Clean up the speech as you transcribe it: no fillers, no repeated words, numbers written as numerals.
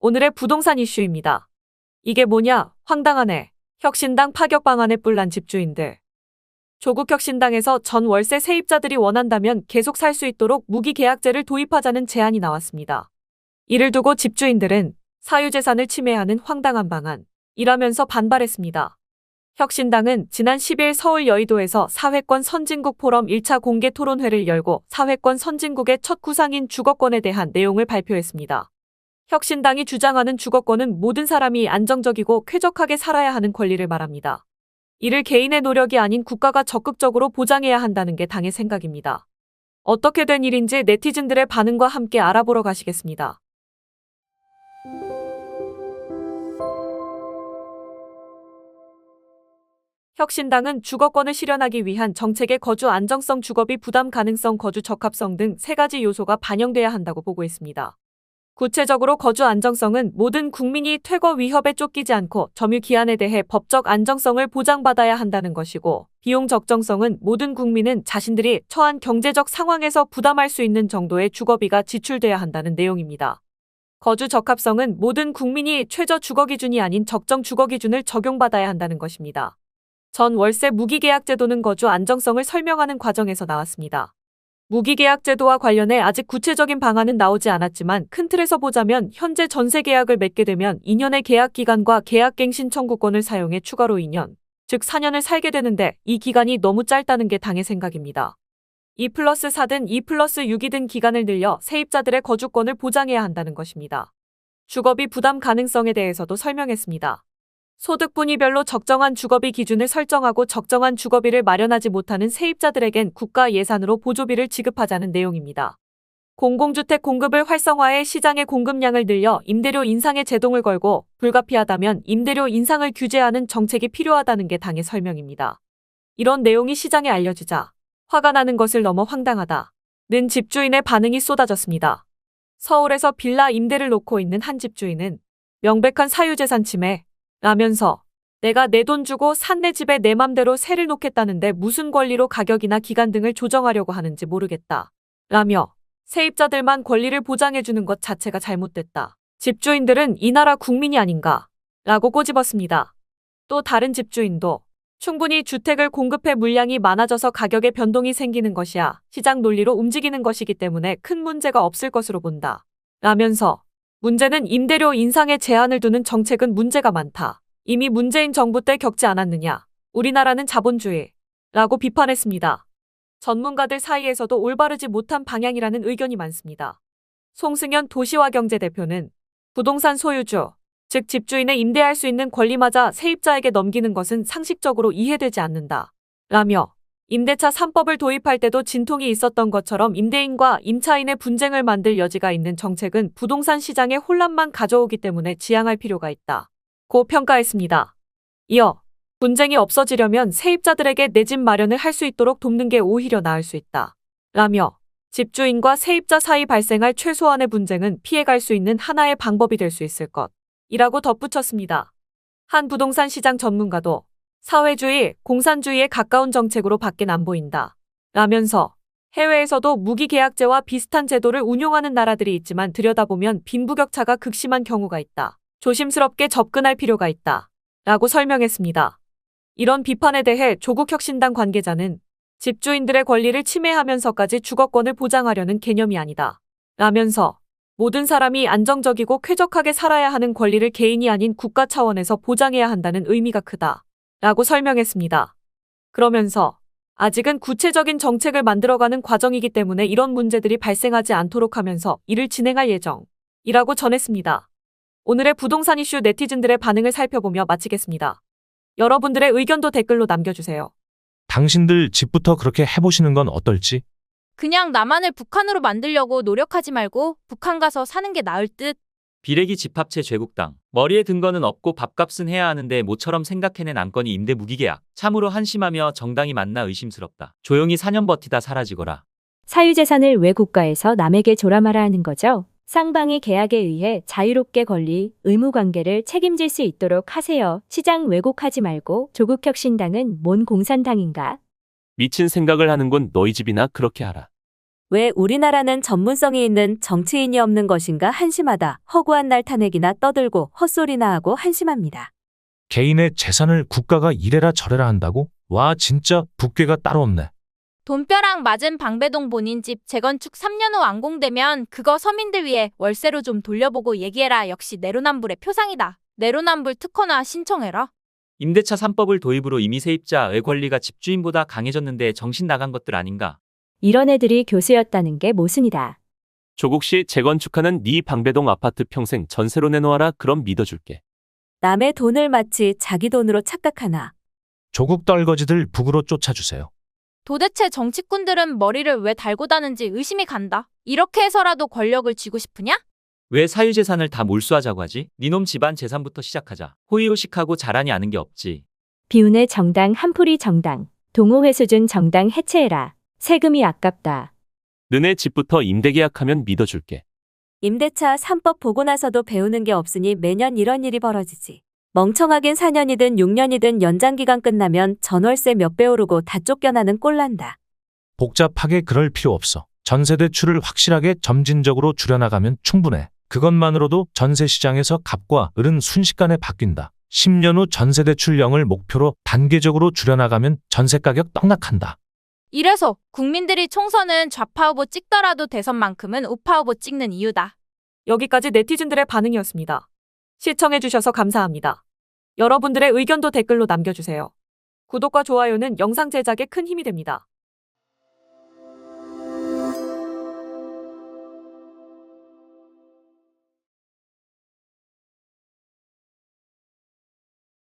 오늘의 부동산 이슈입니다. 이게 뭐냐? 황당하네. 혁신당 파격 방안에 뿔난 집주인들. 조국 혁신당에서 전 월세 세입자들이 원한다면 계속 살 수 있도록 무기계약제를 도입하자는 제안이 나왔습니다. 이를 두고 집주인들은 사유재산을 침해하는 황당한 방안이라면서 반발했습니다. 혁신당은 지난 10일 서울 여의도에서 사회권 선진국 포럼 1차 공개 토론회를 열고 사회권 선진국의 첫 구상인 주거권에 대한 내용을 발표했습니다. 혁신당이 주장하는 주거권은 모든 사람이 안정적이고 쾌적하게 살아야 하는 권리를 말합니다. 이를 개인의 노력이 아닌 국가가 적극적으로 보장해야 한다는 게 당의 생각입니다. 어떻게 된 일인지 네티즌들의 반응과 함께 알아보러 가시겠습니다. 혁신당은 주거권을 실현하기 위한 정책의 거주 안정성, 주거비 부담 가능성, 거주 적합성 등 세 가지 요소가 반영돼야 한다고 보고 있습니다. 구체적으로 거주 안정성은 모든 국민이 퇴거 위협에 쫓기지 않고 점유 기한에 대해 법적 안정성을 보장받아야 한다는 것이고, 비용 적정성은 모든 국민은 자신들이 처한 경제적 상황에서 부담할 수 있는 정도의 주거비가 지출돼야 한다는 내용입니다. 거주 적합성은 모든 국민이 최저 주거 기준이 아닌 적정 주거 기준을 적용받아야 한다는 것입니다. 전 월세 무기계약 제도는 거주 안정성을 설명하는 과정에서 나왔습니다. 무기계약 제도와 관련해 아직 구체적인 방안은 나오지 않았지만 큰 틀에서 보자면 현재 전세 계약을 맺게 되면 2년의 계약 기간과 계약갱신 청구권을 사용해 추가로 2년, 즉 4년을 살게 되는데 이 기간이 너무 짧다는 게 당의 생각입니다. 2+4든 2+6이든 기간을 늘려 세입자들의 거주권을 보장해야 한다는 것입니다. 주거비 부담 가능성에 대해서도 설명했습니다. 소득 분위별로 적정한 주거비 기준을 설정하고 적정한 주거비를 마련하지 못하는 세입자들에겐 국가 예산으로 보조비를 지급하자는 내용입니다. 공공주택 공급을 활성화해 시장의 공급량을 늘려 임대료 인상에 제동을 걸고 불가피하다면 임대료 인상을 규제하는 정책이 필요하다는 게 당의 설명입니다. 이런 내용이 시장에 알려지자 화가 나는 것을 넘어 황당하다는 집주인의 반응이 쏟아졌습니다. 서울에서 빌라 임대를 놓고 있는 한 집주인은 명백한 사유재산 침해 라면서 내가 내 돈 주고 산 내 집에 내 맘대로 세를 놓겠다는데 무슨 권리로 가격이나 기간 등을 조정하려고 하는지 모르겠다 라며 세입자들만 권리를 보장해주는 것 자체가 잘못됐다. 집주인들은 이 나라 국민이 아닌가 라고 꼬집었습니다. 또 다른 집주인도 충분히 주택을 공급해 물량이 많아져서 가격에 변동이 생기는 것이야 시장 논리로 움직이는 것이기 때문에 큰 문제가 없을 것으로 본다 라면서 문제는 임대료 인상에 제한을 두는 정책은 문제가 많다. 이미 문재인 정부 때 겪지 않았느냐. 우리나라는 자본주의. 라고 비판했습니다. 전문가들 사이에서도 올바르지 못한 방향이라는 의견이 많습니다. 송승현 도시화경제 대표는 부동산 소유주, 즉 집주인의 임대할 수 있는 권리마저 세입자에게 넘기는 것은 상식적으로 이해되지 않는다. 라며 임대차 3법을 도입할 때도 진통이 있었던 것처럼 임대인과 임차인의 분쟁을 만들 여지가 있는 정책은 부동산 시장에 혼란만 가져오기 때문에 지양할 필요가 있다. 고 평가했습니다. 이어 분쟁이 없어지려면 세입자들에게 내 집 마련을 할 수 있도록 돕는 게 오히려 나을 수 있다. 라며 집주인과 세입자 사이 발생할 최소한의 분쟁은 피해갈 수 있는 하나의 방법이 될 수 있을 것이라고 덧붙였습니다. 한 부동산 시장 전문가도 사회주의, 공산주의에 가까운 정책으로 밖엔 안 보인다. 라면서 해외에서도 무기계약제와 비슷한 제도를 운용하는 나라들이 있지만 들여다보면 빈부격차가 극심한 경우가 있다. 조심스럽게 접근할 필요가 있다. 라고 설명했습니다. 이런 비판에 대해 조국 혁신당 관계자는 집주인들의 권리를 침해하면서까지 주거권을 보장하려는 개념이 아니다. 라면서 모든 사람이 안정적이고 쾌적하게 살아야 하는 권리를 개인이 아닌 국가 차원에서 보장해야 한다는 의미가 크다. 라고 설명했습니다. 그러면서 아직은 구체적인 정책을 만들어가는 과정이기 때문에 이런 문제들이 발생하지 않도록 하면서 일을 진행할 예정이라고 전했습니다. 오늘의 부동산 이슈 네티즌들의 반응을 살펴보며 마치겠습니다. 여러분들의 의견도 댓글로 남겨주세요. 당신들 집부터 그렇게 해보시는 건 어떨지? 그냥 남한을 북한으로 만들려고 노력하지 말고 북한 가서 사는 게 나을 듯. 비례기 집합체 죄국당. 머리에 든 거는 없고 밥값은 해야 하는데 모처럼 생각해낸 안건이 임대 무기계약. 참으로 한심하며 정당이 맞나 의심스럽다. 조용히 4년 버티다 사라지거라. 사유재산을 왜 국가에서 남에게 졸아말아 하는 거죠? 쌍방의 계약에 의해 자유롭게 권리, 의무 관계를 책임질 수 있도록 하세요. 시장 왜곡하지 말고 조국 혁신당은 뭔 공산당인가? 미친 생각을 하는군. 너희 집이나 그렇게 하라. 왜 우리나라는 전문성이 있는 정치인이 없는 것인가 한심하다. 허구한 날 탄핵이나 떠들고 헛소리나 하고 한심합니다. 개인의 재산을 국가가 이래라 저래라 한다고? 와 진짜 북괴가 따로 없네. 돈벼락 맞은 방배동 본인 집 재건축 3년 후 완공되면 그거 서민들 위해 월세로 좀 돌려보고 얘기해라. 역시 내로남불의 표상이다. 내로남불 특허나 신청해라. 임대차 3법을 도입으로 이미 세입자의 권리가 집주인보다 강해졌는데 정신 나간 것들 아닌가? 이런 애들이 교수였다는 게 모순이다. 조국 씨 재건축하는 네 방배동 아파트 평생 전세로 내놓아라. 그럼 믿어줄게. 남의 돈을 마치 자기 돈으로 착각하나. 조국 떨거지들 북으로 쫓아주세요. 도대체 정치꾼들은 머리를 왜 달고 다는지 의심이 간다. 이렇게 해서라도 권력을 쥐고 싶으냐? 왜 사유재산을 다 몰수하자고 하지? 니놈 집안 재산부터 시작하자. 호의호식하고 자란이 아는 게 없지. 비운의 정당 한풀이 정당. 동호회 수준 정당 해체해라. 세금이 아깝다. 너네 집부터 임대계약하면 믿어줄게. 임대차 3법 보고 나서도 배우는 게 없으니 매년 이런 일이 벌어지지. 멍청하긴 4년이든 6년이든 연장기간 끝나면 전월세 몇 배 오르고 다 쫓겨나는 꼴난다. 복잡하게 그럴 필요 없어. 전세 대출을 확실하게 점진적으로 줄여나가면 충분해. 그것만으로도 전세 시장에서 갑과 을은 순식간에 바뀐다. 10년 후 전세 대출령을 목표로 단계적으로 줄여나가면 전세 가격 떡락한다. 이래서 국민들이 총선은 좌파 후보 찍더라도 대선만큼은 우파 후보 찍는 이유다. 여기까지 네티즌들의 반응이었습니다. 시청해주셔서 감사합니다. 여러분들의 의견도 댓글로 남겨주세요. 구독과 좋아요는 영상 제작에 큰 힘이 됩니다.